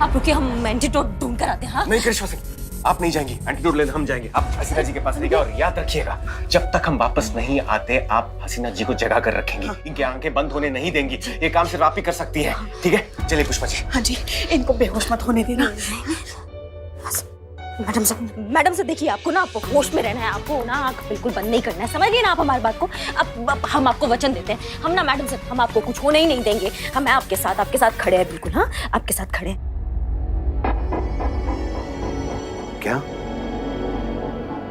आप रुकिए, हम एंटीडोट ढूंढ कर आते हैं। हाँ नहीं करिश्मा सिंह, आप नहीं जाएंगी, एंटीडोट लेने हम जाएंगे। आप हसीना जी के पास रहिएगा और याद रखिएगा, जब तक हम वापस नहीं आते आप हसीना जी को जगा कर रखेंगी। इनकी आंखें बंद होने नहीं देंगी। ये काम सिर्फ आप ही कर सकती हैं, ठीक है? चलिए पुष्पा जी। हाँ जी, इनको बेहोश मत होने देना। मैडम से देखिए, आपको ना आपको होश में रहना है, आपको ना आंख बिल्कुल बंद नहीं करना है, समझ गए ना आप हमारी बात को? अब हम आपको वचन देते हैं, हम ना मैडम से, हम आपको कुछ होने ही नहीं देंगे। हम आपके साथ खड़े हैं, बिल्कुल। हाँ, आपके साथ खड़े हैं। क्या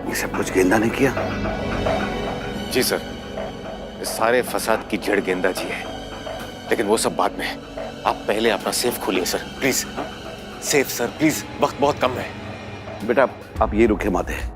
ये सब कुछ गेंदा ने किया? जी सर, इस सारे फसाद की जड़ गेंदा जी है, लेकिन वो सब बाद में। आप पहले अपना सेफ खोलिए sir, please. Safe sir, please, वक्त बहुत कम है। बेटा आप ये रुके मत है।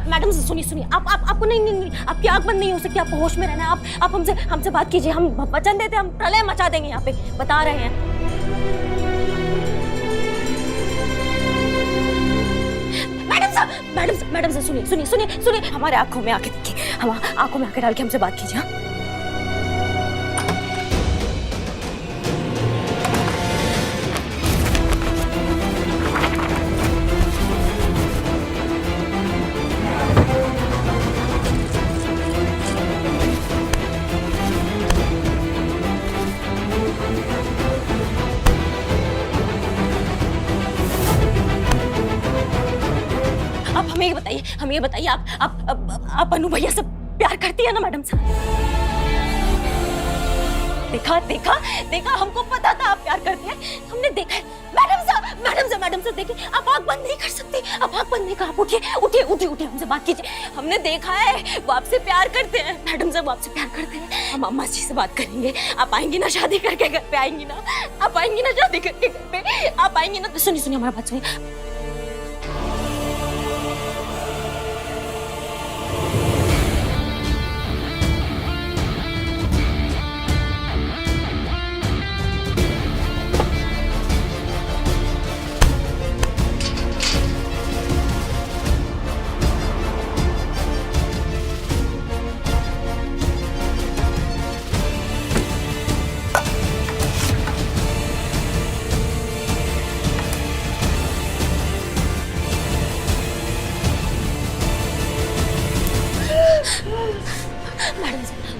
मैडम से सुनिए, आपको नहीं, आपकी आंख बंद नहीं हो सकती, आपको होश में रहना है। आप हमसे बात कीजिए, हम वचन देते हैं, हम प्रलय मचा देंगे यहाँ पे, बता रहे हैं। मैडम से सुनिए, हमारे आंखों में आके देखिए, हम आंखों में आके डाल के हमसे बात कीजिए। हाँ? हमें ये बताइए, आप अनु भैया से प्यार करती है ना मैडम से? देखा, हमको पता था आप प्यार करती हैं, हमने देखा है। मैडम से देखिए, आप आंख बंद नहीं कर सकती, आप आंख बंद नहीं कर, आप उठिए, हमसे बात कीजिए। हमने देखा है वो आपसे प्यार करते हैं, मैडम से वो आपसे प्यार करते हैं। हम अम्मा जी से बात करेंगे। आप आएंगी ना शादी करके घर पे? आएंगी ना? आप आएंगी ना शादी करके घर पे? आप आएंगी ना? सुनिए हमारी बात सुनिए।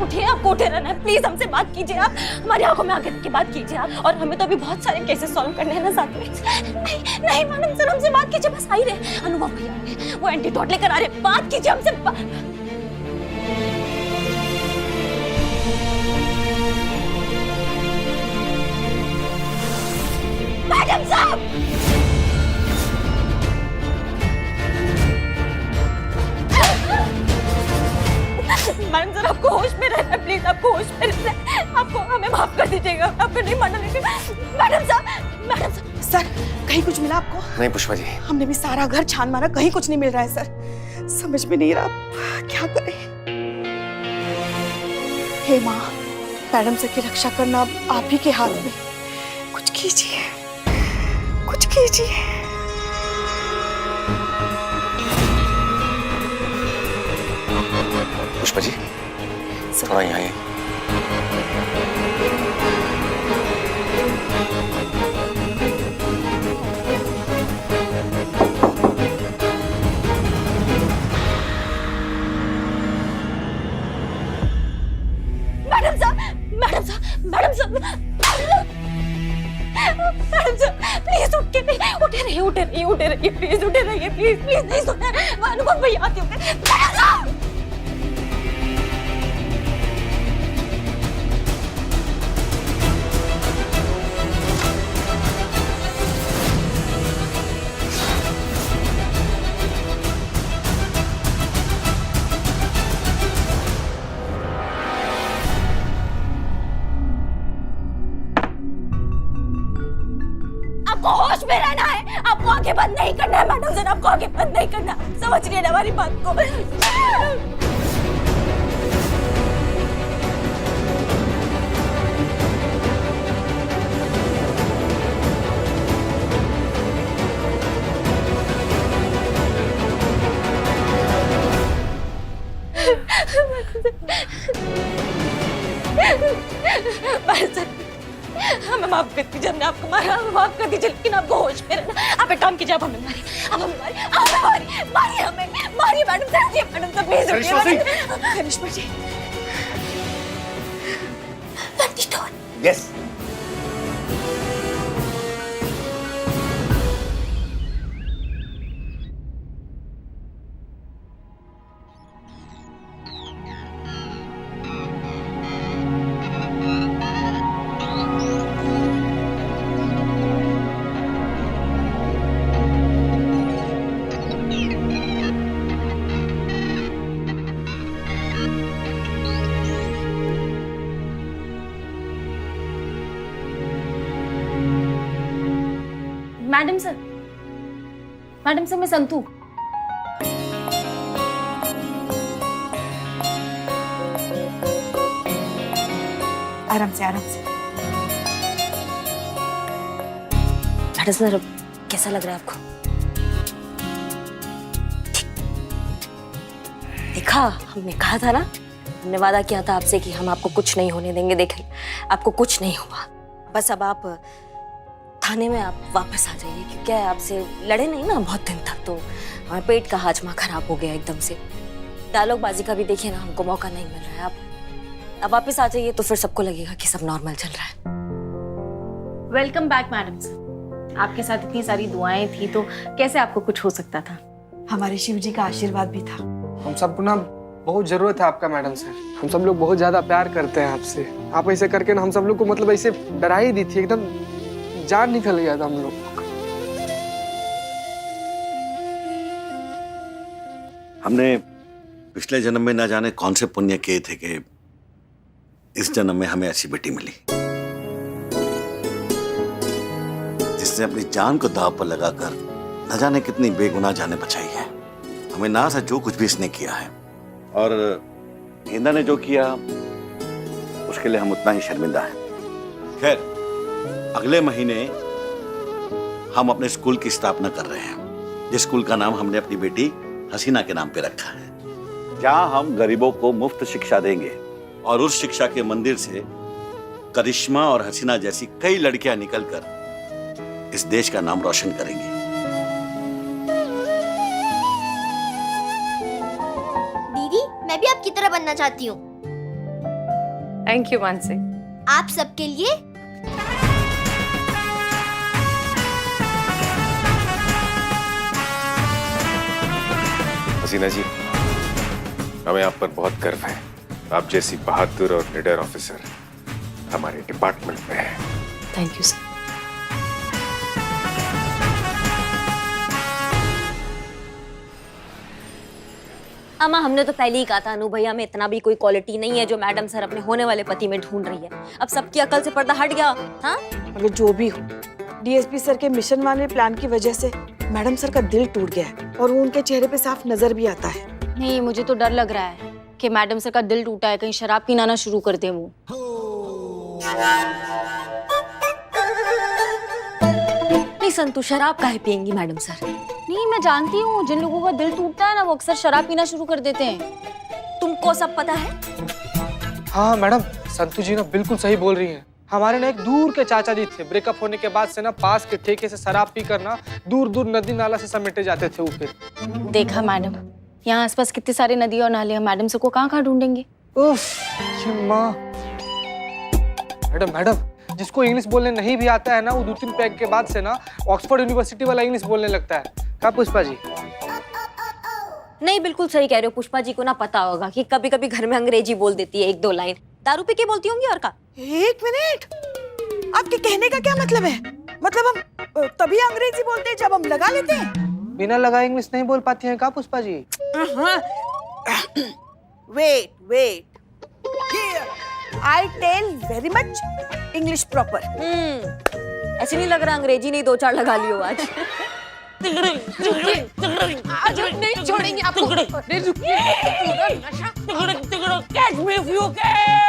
उठिए, आपको उठे रहना है, प्लीज हमसे बात कीजिए। आप हमारी आंखों में आके की बात कीजिए आप, और हमें तो अभी बहुत सारे केसेस सॉल्व करने हैं ना साथ में। नहीं मैडम सर, हमसे बात कीजिए, बस आ ही रहे। अनुभव भैया आ रहे, वो एंटीडोट लेकर आ रहे, बात कीजिए हमसे। मैडम साहब, मैडम सर, आपको होश में रहना है, प्लीज, आपको होश में रहना है। आपको हमें माफ कर दीजिएगा, आपको नहीं मानना। मैडम साहब सर, कहीं कुछ मिला आपको? नहीं पुष्पा जी, हमने भी सारा घर छान मारा, कहीं कुछ नहीं मिल रहा है सर। समझ में नहीं रहा क्या करें। हे माँ, मैडम सर की रक्षा करना अब आप ही के हाथ में। कुछ कीजिए। पुष्पा जी थोड़ा यहाँ आइए। मैडम साहब, प्लीज उठे रहिए, प्लीज नहीं सोना। अनुभव भैया आते होंगे। मैडम साहब, आपको होश में रहना है, आपको आंखें बंद नहीं करना है। मैडम सर, आपको आंखें बंद नहीं करना, समझ रही है हमारी बात को? ऐसा हमें माफ कर दीजिए, हमने आपको मारा, हमें माफ कर दीजिए, लेकिन आपको होश में रहना। आप एक काम कीजिए, आप हमें मारिए, आप हमें मारिए, आप हमें मारिए, मारिए हमें, मारिए मैडम सर, उठिए madam sir, please Karishma Singh. Karishma ji, yes. Madam sir, मैं संतू। आराम से, आराम से। मैडम सर, कैसा लग रहा है आपको? देखा, हमने कहा था ना, हमने वादा किया था आपसे कि हम आपको कुछ नहीं होने देंगे। देखें, आपको कुछ नहीं हुआ। बस अब आप थाने में आप वापस आ जाइए, क्योंकि आपसे लड़े नहीं ना बहुत दिन तक, तो हमारे पेट का हाजमा खराब हो गया एकदम से। डायलॉग बाजी का भी देखिए ना, हमको मौका नहीं मिल रहा है। अब वापस आ जाइए तो फिर सबको लगेगा कि सब नॉर्मल चल रहा है। Welcome back madam sir. आपके साथ इतनी सारी दुआएं थी तो कैसे आपको कुछ हो सकता था। हमारे शिव जी का आशीर्वाद भी था। हम सबको ना बहुत जरूरत है आपका मैडम सर। हम सब लोग बहुत ज्यादा प्यार करते हैं आपसे। आप ऐसे करके ना हम सब लोग को मतलब ऐसे डरा ही दी थी, एकदम जान निकल गया था हम लोग। हमने पिछले जन्म में ना जाने कौन से पुण्य किए थे कि इस जन्म में हमें ऐसी बेटी मिली, जिसने अपनी जान को दांव पर लगाकर न जाने कितनी बेगुनाह जानें बचाई है। हमें ना सा जो कुछ भी इसने किया है, और गेंदा ने जो किया उसके लिए हम उतना ही शर्मिंदा हैं। खैर, अगले महीने हम अपने स्कूल की स्थापना कर रहे हैं, जिस स्कूल का नाम हमने अपनी बेटी हसीना के नाम पे रखा है, जहां हम गरीबों को मुफ्त शिक्षा देंगे और उस शिक्षा के मंदिर से करिश्मा और हसीना जैसी कई लड़कियां निकलकर इस देश का नाम रोशन करेंगी। दीदी, मैं भी आपकी तरह बनना चाहती हूँ। Thank you Mansi. आप सबके लिए हसीना जी, हमें आप पर बहुत गर्व है। आप जैसी बहादुर और निडर ऑफिसर हमारे डिपार्टमेंट में है। Thank you sir. अम्मा, हमने तो पहले ही कहा था अनु भैया में इतना भी कोई क्वालिटी नहीं है जो मैडम सर अपने होने वाले पति में ढूंढ रही है। अब सबकी अकल से पर्दा हट गया। हाँ, अगर जो भी हो, डीएसपी सर के मिशन वाले प्लान की वजह से मैडम सर का दिल टूट गया है और वो उनके चेहरे पे साफ नजर भी आता है। नहीं, मुझे तो डर लग रहा है कि मैडम सर का दिल टूटा है, कहीं शराब पीना ना शुरू कर दे वो। नहीं संतु, शराब काहे पियेंगी मैडम सर? नहीं, मैं जानती हूँ जिन लोगों का दिल टूटता है ना, वो अक्सर शराब पीना शुरू कर देते हैं। तुमको सब पता है? हाँ मैडम, संतू जी ना बिल्कुल सही बोल रही हैं। हमारे ना एक दूर के चाचा जी थे, ब्रेकअप होने के बाद से ना पास के ठेके से शराब पी कर ना दूर दूर नदी नाला से समेटे जाते थे वो। फिर देखा मैडम, यहाँ आसपास कितने सारे नदी और नाले हैं, मैडम सर को कहाँ ढूंढेंगे। उफ, ये माँ। मैडम, जिसको इंग्लिश बोलने नहीं भी आता है ना, वो 2-3 पैग के बाद से ना ऑक्सफोर्ड यूनिवर्सिटी वाला इंग्लिश बोलने लगता है। क्या पुष्पा जी? नहीं, बिल्कुल सही कह रहे हो। पुष्पा जी को ना पता होगा कि कभी कभी घर में अंग्रेजी बोल देती है 1-2 लाइन। दारू पी के बोलती होंगी और का। एक मिनट, आपके कहने का क्या मतलब है? मतलब हम तभी अंग्रेजी बोलते हैं जब हम लगा लेते हैं? बिना लगा इंग्लिश नहीं बोल पाती हैं क्या Pushpa ji? Wait, I tell very much English proper. ऐसे नहीं लग रहा अंग्रेजी नहीं 2-4 लगा लियो आज। आज हम नहीं छोड़ेंगे आपको। नहीं रुकिए, पूरा नशा। Catch me if you can.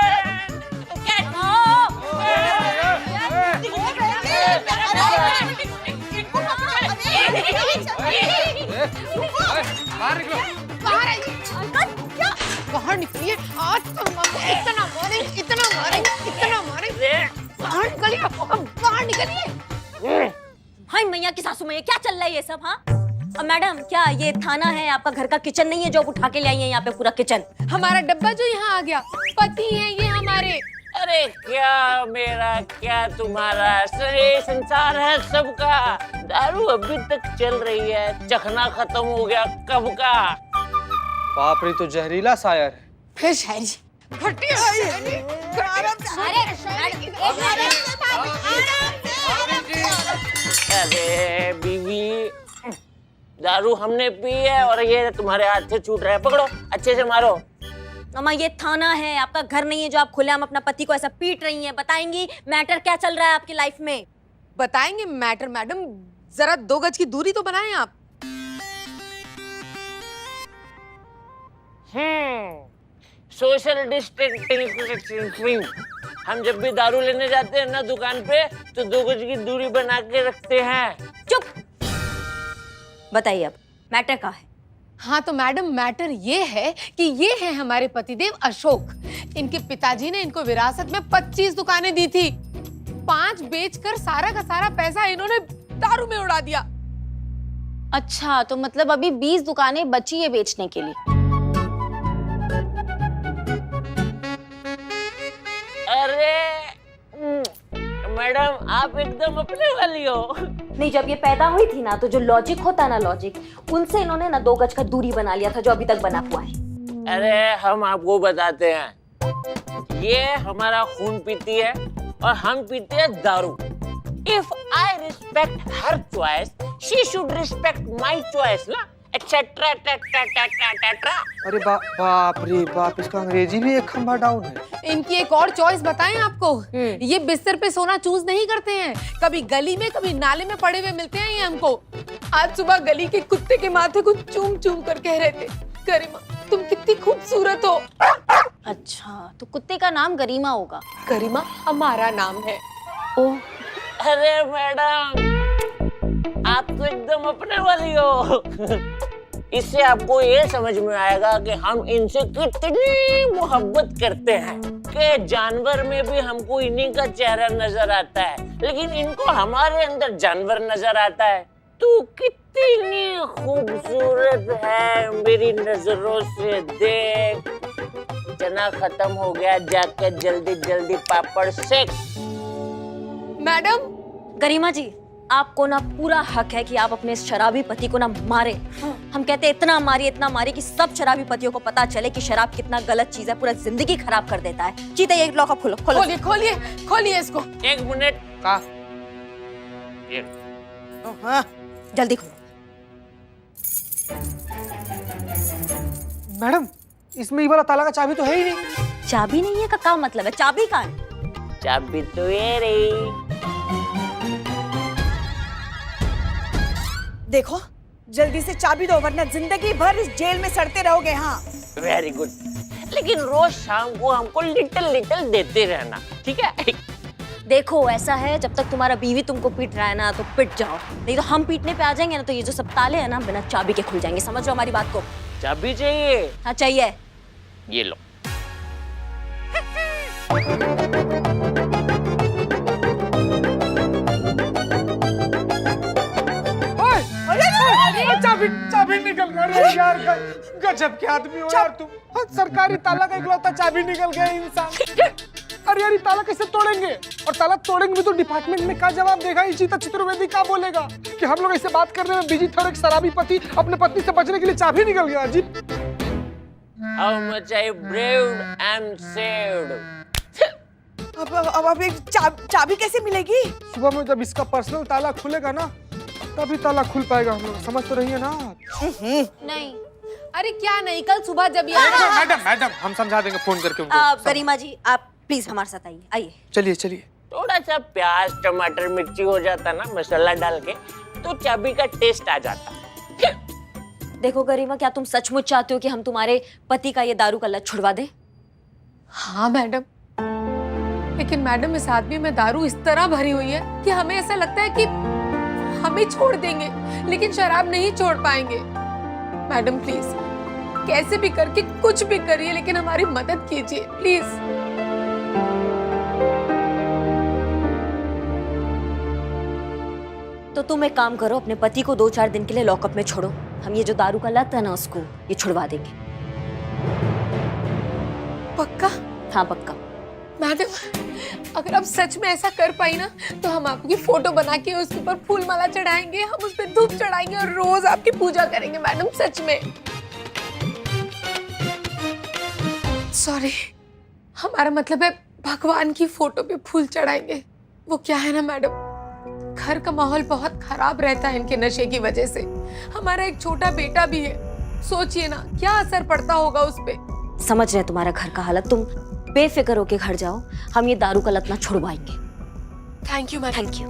बाहर निकलिए। आज तो हम इतना मारेंगे, इतना मारेंगे, इतना मारेंगे। ये क्या चल रहा है ये सब? हाँ मैडम, क्या ये थाना है? आपका घर का किचन नहीं है जो आप उठा के ले आई है यहाँ पे पूरा किचन? हमारा डब्बा जो यहाँ आ गया, पति है ये हमारे। अरे क्या मेरा क्या तुम्हारा, ये संसार है सबका। दारू अभी तक चल रही है, चखना खत्म हो गया कब का। बाप रे, तो जहरीला शायर है। फिर शायरी फटी अरे बीवी, दारू हमने पी है और ये तुम्हारे हाथ से छूट रहा है। पकड़ो, अच्छे से मारो। अम्मा ये थाना है, आपका घर नहीं है जो आप खुलेआम अपना पति को ऐसा पीट रही हैं। बताएंगी मैटर क्या चल रहा है आपकी लाइफ में? बताएंगे मैटर मैडम, जरा 2 गज की दूरी तो बनाएं आप। Social distancing. हम जब भी दारू लेने जाते हैं ना दुकान पे, तो 2 गज की दूरी बना के रखते हैं। चुप। बताइए अब मैटर क्या है? हाँ तो मैडम मैटर ये है कि ये है हमारे पतिदेव अशोक। इनके पिताजी ने इनको विरासत में 25 दुकानें दी थी। 5 बेचकर सारा का सारा पैसा इन्होंने दारू में उड़ा दिया। अच्छा, तो मतलब अभी 20 दुकानें बची है बेचने के लिए। अरे मैडम, आप एकदम अपने वाली हो। नहीं, जब ये पैदा हुई थी ना, तो जो लॉजिक होता है ना, लॉजिक, उनसे इन्होंने ना 2 गज का दूरी बना लिया था जो अभी तक बना हुआ है। अरे हम आपको बताते हैं, ये हमारा खून पीती है और हम पीते हैं दारू। If I respect her choice, she should respect my choice, ना? Etc. अरे बाप रे बाप, इसका अंग्रेजी भी एक खंभा डाउन है। इनकी एक और चॉइस बताएं आपको, ये बिस्तर पे सोना चूज नहीं करते हैं। कभी गली में कभी नाले में पड़े हुए मिलते हैं ये हमको। आज सुबह गली के कुत्ते के माथे को चूम चूम कर कह रहे थे, गरिमा तुम कितनी खूबसूरत हो। अच्छा, तो कुत्ते का नाम गरिमा होगा। गरिमा हमारा नाम है। ओह, अरे मैडम, आप तो एकदम अपने वाली हो। इससे आपको ये समझ में आएगा कि हम इनसे कितनी मोहब्बत करते हैं कि जानवर में भी हमको इन्हीं का चेहरा नजर आता है, लेकिन इनको हमारे अंदर जानवर नजर आता है। तू कितनी खूबसूरत है मेरी नजरों से देख। चना खत्म हो गया, जाकर जल्दी जल्दी पापड़ सेक। मैडम, गरिमा जी, आपको ना पूरा हक है कि आप अपने शराबी पति को ना मारे। हम कहते हैं इतना मारिए कि सब शराबी पतियों को पता चले कि शराब कितना गलत चीज है, पूरा जिंदगी खराब कर देता है। चीता, ये लॉकअप खोलो खोलो। खोलिए खोलिए खोलिए इसको। 1 मिनट का जल्दी खोलो। मैडम, इसमें ये वाला ताला का चाबी तो है ही नहीं। चाबी नहीं है का क्या मतलब है? चाबी कहाँ है? चाबी तो ये रही। देखो, जल्दी से चाबी दो वरना जिंदगी भर इस जेल में सड़ते रहोगे। हाँ, वेरी गुड। लेकिन रोज शाम को हमको लिटिल देते रहना, ठीक है? देखो, ऐसा है, जब तक तुम्हारा बीवी तुमको पीट रहा है ना, तो पिट जाओ, नहीं तो हम पीटने पे आ जाएंगे ना, तो ये जो सब ताले हैं ना, बिना चाबी के खुल जाएंगे। समझ लो हमारी बात को। चाबी चाहिए? हाँ चाहिए। ये लो। चाबी निकल गया। अरे यार, गजब के आदमी हो यार तुम। सरकारी ताला का इकलौता चाबी निकल गया इंसान। अरे यार, ये ताला कैसे तोड़ेंगे? और ताला तोड़ेंगे भी तो डिपार्टमेंट में क्या जवाब देगा? इशिता चतुर्वेदी क्या बोलेगा कि हम लोग ऐसे बात करने में बिजी थे और एक शराबी पति अपने पत्नी से बचने के लिए चाबी निकल गया? अजीब। How much I braved and saved. अब एक चाबी कैसे मिलेगी? सुबह में जब इसका पर्सनल ताला खुलेगा ना, तभी ताला खुल पाएगा। हम लोग समझ तो रही है ना? नहीं। अरे क्या नहीं, कल सुबह जब ये मैडम, हम समझा देंगे फोन करके उनको। गरिमा जी, आप प्लीज हमारे साथ आइए। आइए। चलिए। थोड़ा सा प्याज टमाटर मिर्ची हो जाता ना मसाला डाल के, तो चाबी का टेस्ट आ जाता। देखो गरिमा, क्या तुम सचमुच चाहते हो कि हम तुम्हारे पति का ये दारू का लत छुड़वा दें? हाँ मैडम, लेकिन मैडम इस आदमी में दारू इस तरह भरी हुई है कि हमें ऐसा लगता है कि हमें छोड़ देंगे, लेकिन शराब नहीं छोड़ पाएंगे। मैडम प्लीज, कैसे भी करके कुछ भी करिए, लेकिन हमारी मदद कीजिए प्लीज। तो तुम एक काम करो, अपने पति को 2-4 दिन के लिए लॉकअप में छोड़ो। हम ये जो दारू का लत है ना उसको ये छुड़वा देंगे। पक्का? हाँ पक्का। मैडम अगर आप सच में ऐसा कर पाई ना तो हम आपकी फोटो बना के उसके ऊपर फूल माला चढ़ाएंगे, हम उस पर धूप चढ़ाएंगे और रोज आपकी पूजा करेंगे मैडम, सच में। सॉरी, हमारा मतलब है भगवान की फोटो पे फूल चढ़ाएंगे। वो क्या है ना मैडम, घर का माहौल बहुत खराब रहता है इनके नशे की वजह से। हमारा एक छोटा बेटा भी है, सोचिए ना क्या असर पड़ता होगा उस पे। समझ रहे तुम्हारा घर का हालत, तुम बेफिक्र होके घर जाओ, हम ये दारू का लत ना छुड़वाएंगे। Thank you madam. Thank you.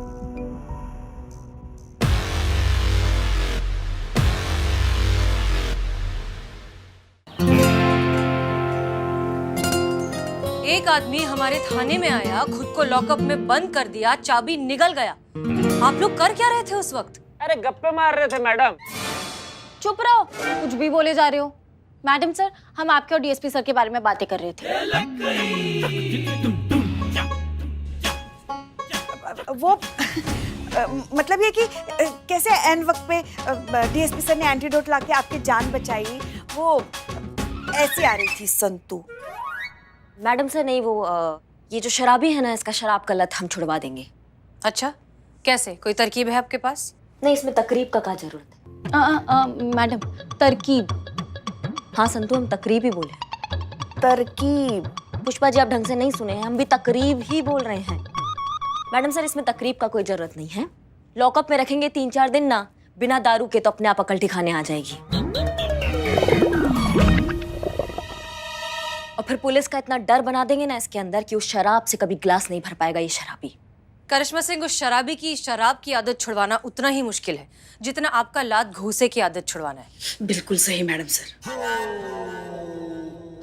एक आदमी हमारे थाने में आया, खुद को लॉकअप में बंद कर दिया, चाबी निगल गया। आप लोग कर क्या रहे थे उस वक्त? अरे गप्पे मार रहे थे मैडम। चुप रहो, कुछ भी बोले जा रहे हो। मैडम सर, हम आपके और डीएसपी सर के बारे में बातें कर रहे थे। वो मतलब ये कि कैसे एन वक्त पे डीएसपी सर ने एंटीडोट लाके आपकी जान बचाई, वो ऐसी आ रही थी संतू। मैडम सर नहीं, वो ये जो शराबी है ना, इसका शराब का लत हम छुड़वा देंगे। अच्छा कैसे, कोई तरकीब है आपके पास? नहीं, इसमें तकरीब का क्या जरूरत है। मैडम तरकीब? हाँ संतू, हम तकरीब ही बोले। तरकीब? पुष्पा जी आप ढंग से नहीं सुने हैं, हम भी तकरीब ही बोल रहे हैं। मैडम सर इसमें तकरीब का कोई जरूरत नहीं है। लॉकअप में रखेंगे 3-4 दिन ना, बिना दारू के तो अपने आप अकल ठिकाने आ जाएगी। और फिर पुलिस का इतना डर बना देंगे ना इसके अंदर कि उस शराब से कभी ग्लास नहीं भर पाएगा ये शराबी। करिश्मा सिंह, उस शराबी की शराब की आदत छुड़वाना उतना ही मुश्किल है जितना आपका लात घूसे की आदत छुड़वाना है। बिल्कुल सही मैडम सर।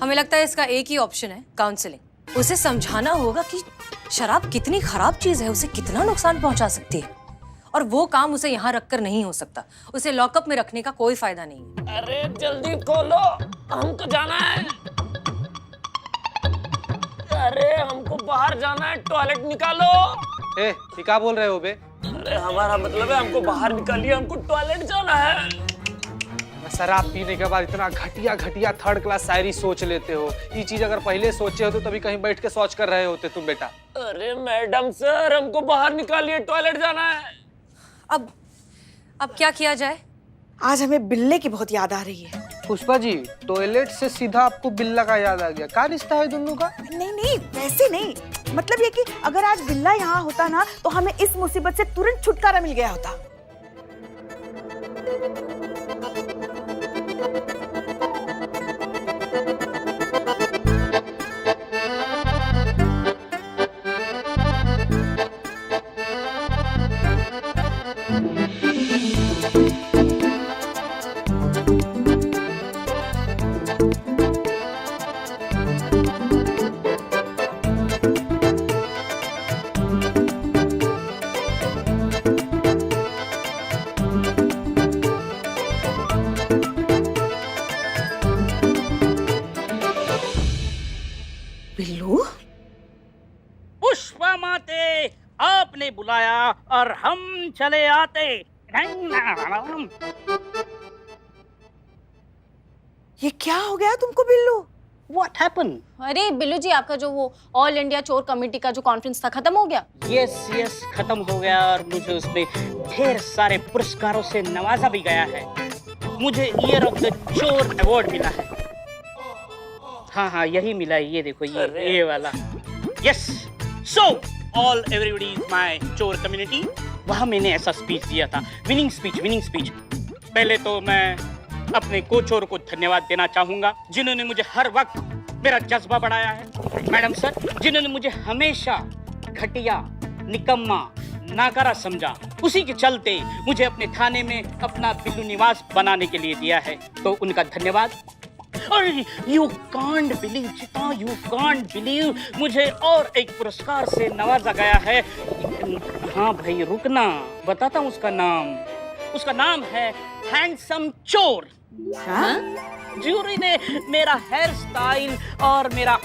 हमें लगता है इसका एक ही ऑप्शन है, काउंसलिंग। उसे समझाना होगा कि शराब कितनी खराब चीज है, उसे कितना नुकसान पहुंचा सकती है, और वो काम उसे यहाँ रखकर नहीं हो सकता। उसे लॉकअप में रखने का कोई फायदा नहीं है। अरे जल्दी खोलो, हमको जाना है। अरे हमको बाहर जाना है, टॉयलेट निकालो। ए, ये क्या बोल रहे हो बे? अरे हमारा मतलब है हमको बाहर निकालिए, हमको टॉयलेट जाना है। शराब पीने के बाद इतना घटिया घटिया थर्ड क्लास शायरी सोच लेते हो। ये चीज अगर पहले सोचे हो तो तभी कहीं बैठ के सोच कर रहे होते तुम बेटा। अरे मैडम सर, हमको बाहर निकालिए, टॉयलेट जाना है। अब क्या किया जाए? आज हमें बिल्ले की बहुत याद आ रही है। पुष्पा जी, टॉयलेट से सीधा आपको बिल्ला का याद आ गया? क्या रिश्ता है दोनों का? नहीं नहीं, वैसे नहीं, मतलब ये कि अगर आज बिल्ला यहाँ होता ना तो हमें इस मुसीबत से तुरंत छुटकारा मिल गया होता। बिल्लू? पुष्पा माते, आपने बुलाया और हम चले आते। ये क्या हो गया तुमको बिल्लू? What happened? अरे बिल्लू जी, आपका जो वो ऑल इंडिया चोर कमेटी का जो कॉन्फ्रेंस था, खत्म हो गया? यस खत्म हो गया, और मुझे उसमें ढेर सारे पुरस्कारों से नवाजा भी गया है। मुझे ईयर ऑफ द चोर अवार्ड मिला है। हाँ यही मिला है, ये देखो, ये वाला। Yes, so all everybody is my चोर कम्युनिटी। वहाँ मैंने ऐसा स्पीच दिया था, विनिंग स्पीच। पहले तो मैं अपने कोचोर को धन्यवाद देना चाहूंगा, जिन्होंने मुझे हर वक्त मेरा जज्बा बढ़ाया है। मैडम सर, जिन्होंने मुझे हमेशा घटिया, निकम्मा, नाकारा समझा, उसी के चलते मुझे अपने थाने में अपना बिल्लू निवास बनाने के लिए दिया है, तो उनका धन्यवाद। और यू कांट बिलीव चिता, यू कांट बिलीव, मुझे और एक पुरस्कार से नवाजा गया है। हाँ भाई रुकना, बताता हूँ उसका नाम। उसका नाम है हैंडसम चोर। जूरी ने मेरा हेयर स्टाइल और मेरा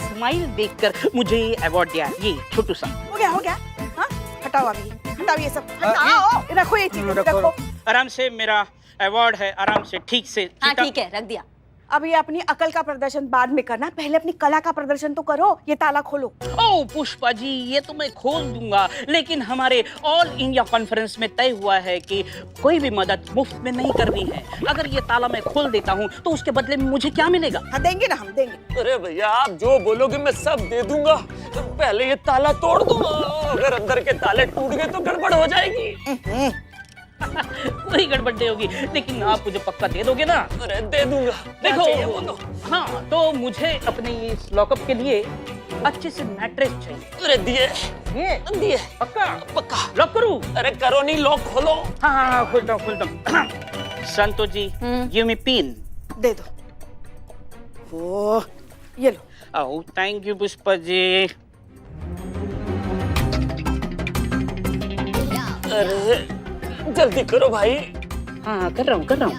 स्माइल देखकर मुझे अवार्ड दिया। ये छोटू सा हो गया हाँ, हटाओ अभी। हटाओ ये सब, हटाओ, रखो ये चीजें, रखो। आराम से, मेरा अवार्ड है, आराम से, ठीक से। हाँ ठीक है, रख दिया। अब ये अपनी अकल का प्रदर्शन बाद में करना, पहले अपनी कला का प्रदर्शन तो करो। ये ताला खोलो। ओ पुष्पा जी, ये तो मैं खोल दूंगा, लेकिन हमारे ऑल इंडिया कॉन्फ्रेंस में तय हुआ है कि कोई भी मदद मुफ्त में नहीं करनी है। अगर ये ताला मैं खोल देता हूँ तो उसके बदले में मुझे क्या मिलेगा? हाँ देंगे ना, हम देंगे। अरे भैया, आप जो बोलोगे मैं सब दे दूंगा, पहले ये ताला तोड़ दो। अगर अंदर के ताले टूट गए तो गड़बड़ हो जाएगी। वही गड़बड़ होगी, लेकिन आप मुझे पक्का दे दोगे ना? अरे दे दूंगा। देखो, हाँ तो मुझे अपने इस लॉकअप के लिए अच्छे से मैट्रेस चाहिए। अरे दिए दिए, पक्का? पक्का। लॉक करूं? अरे करो नहीं, लॉक खोलो। हाँ हाँ हाँ, खोलता हूँ। संतो जी, गिव मी पिन। दे दो। ओ, ये लो। Oh thank you Pushpa ji. अरे जल्दी करो भाई। हाँ कर रहा हूँ, कर रहा हूँ।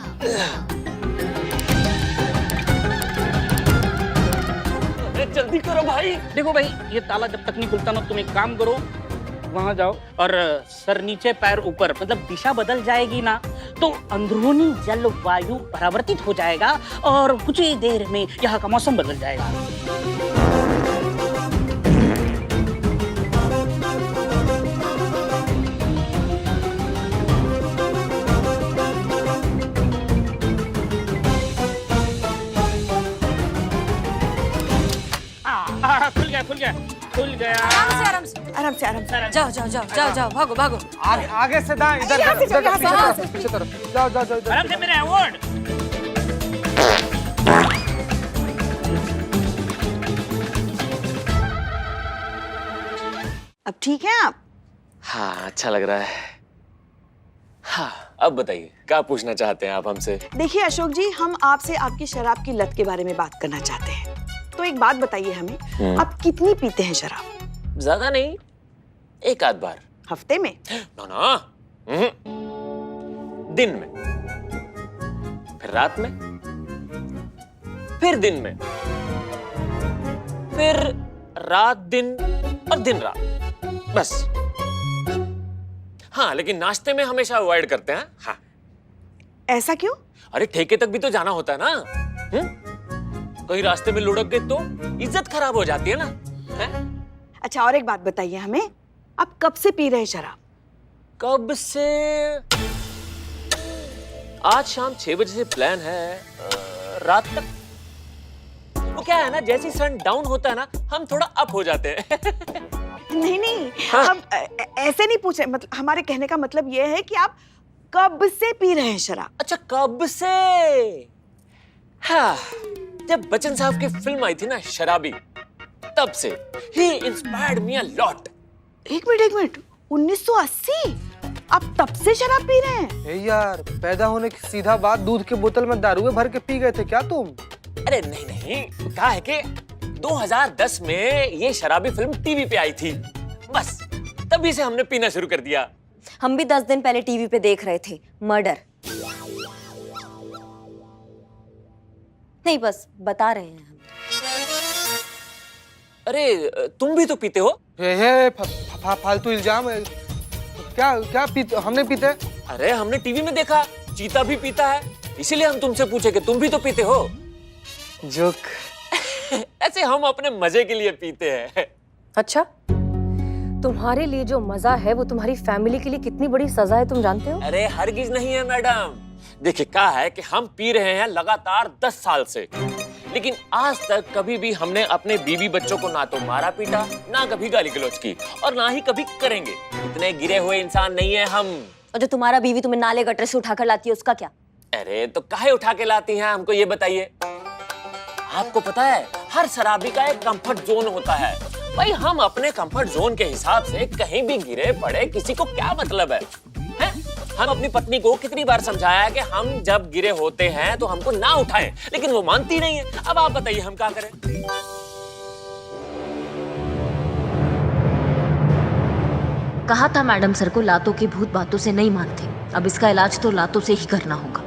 अरे जल्दी करो भाई। देखो भाई, ये ताला जब तक नहीं खुलता ना, तुम एक काम करो, वहां जाओ और सर नीचे पैर ऊपर, मतलब दिशा बदल जाएगी ना तो अंदरूनी जलवायु परावर्तित हो जाएगा और कुछ ही देर में यहाँ का मौसम बदल जाएगा। खुल गया, खुल गया, खुल गया। आराम से आराम से, आराम से। जाओ जाओ जाओ जाओ जाओ, भागो भागो। आगे से दाएं, इधर यहाँ से जाओ, यहाँ से पीछे जाओ। तरफ, पीछे तरफ। जाओ जाओ जाओ इधर। आराम से, मेरा अवार्ड। अब ठीक है आप? हाँ, अच्छा लग रहा है। हाँ, अब बताइए क्या पूछना चाहते हैं आप हमसे? देखिए अशोक जी, हम आपसे आपकी शराब की लत के बारे में बात करना चाहते हैं। तो एक बात बताइए हमें, आप कितनी पीते हैं शराब? ज्यादा नहीं, एक आध बार। हफ्ते में? ना ना, दिन में, फिर रात में, फिर दिन में, फिर रात दिन और दिन रात, बस। हाँ, लेकिन नाश्ते में हमेशा अवॉइड करते हैं। हाँ। ऐसा क्यों? अरे ठेके तक भी तो जाना होता है ना। कहीं रास्ते में लुढ़क गए तो इज्जत खराब हो जाती है ना। है? अच्छा, और एक बात बताइए हमें, आप कब से पी रहे हैं शराब? कब से? आज शाम 6 बजे से प्लान है, रात तक। वो क्या है ना, जैसे ही सन डाउन होता है ना, हम थोड़ा अप हो जाते हैं। नहीं नहीं, हाँ? हम ऐसे नहीं पूछे, मतलब हमारे कहने का मतलब ये है कि आप कब से पी रहे हैं शराब? अच्छा, कब से? हाँ, जब बच्चन साहब की फिल्म आई थी ना शराबी, तब से। He inspired me a lot. एक मिनट, 1980? आप तब से शराब पी रहे हैं? ए यार, पैदा होने की सीधा बात, दूध के बोतल में दारू भर के पी गए थे क्या तुम? अरे नहीं नहीं, क्या है कि 2010 में ये शराबी फिल्म टीवी पे आई थी, बस तभी से हमने पीना शुरू कर दिया। हम भी 10 दिन पहले टीवी पे देख रहे थे, मर्डर। नहीं, बस बता रहे हैं हम। अरे तुम भी तो पीते हो? फालतू इल्जाम है। क्या पीते? हमने पीते? अरे हमने टीवी में देखा, चीता भी पीता है, इसीलिए हम तुमसे पूछे कि तुम भी तो पीते हो। जोक। ऐसे हम अपने मजे के लिए पीते हैं। अच्छा, तुम्हारे लिए जो मजा है वो तुम्हारी फैमिली के लिए कितनी बड़ी सजा है, तुम जानते हो? अरे हरगिज नहीं है मैडम। देखिए क्या है कि हम पी रहे हैं लगातार 10 साल से, लेकिन आज तक कभी भी हमने अपने बीवी बच्चों को ना तो मारा पीटा, ना कभी गाली गलौज की, और ना ही कभी करेंगे। इतने गिरे हुए इंसान नहीं है हम। और जो तुम्हारा बीवी तुम्हें नाले गटर से उठाकर लाती है, उसका क्या? अरे तो काहे उठा के लाती हैं, हमको ये बताइए। आपको पता है, हर शराबी का एक कंफर्ट जोन होता है। भाई हम अपने कंफर्ट जोन के हिसाब से कहीं भी गिरे पड़े, किसी को क्या मतलब है? हम अपनी पत्नी को कितनी बार समझाया कि हम जब गिरे होते हैं तो हमको ना उठाएं, लेकिन वो मानती नहीं है। अब आप बताइए हम क्या करें? कहा था मैडम सर को, लातों के भूत बातों से नहीं मानते। अब इसका इलाज तो लातों से ही करना होगा।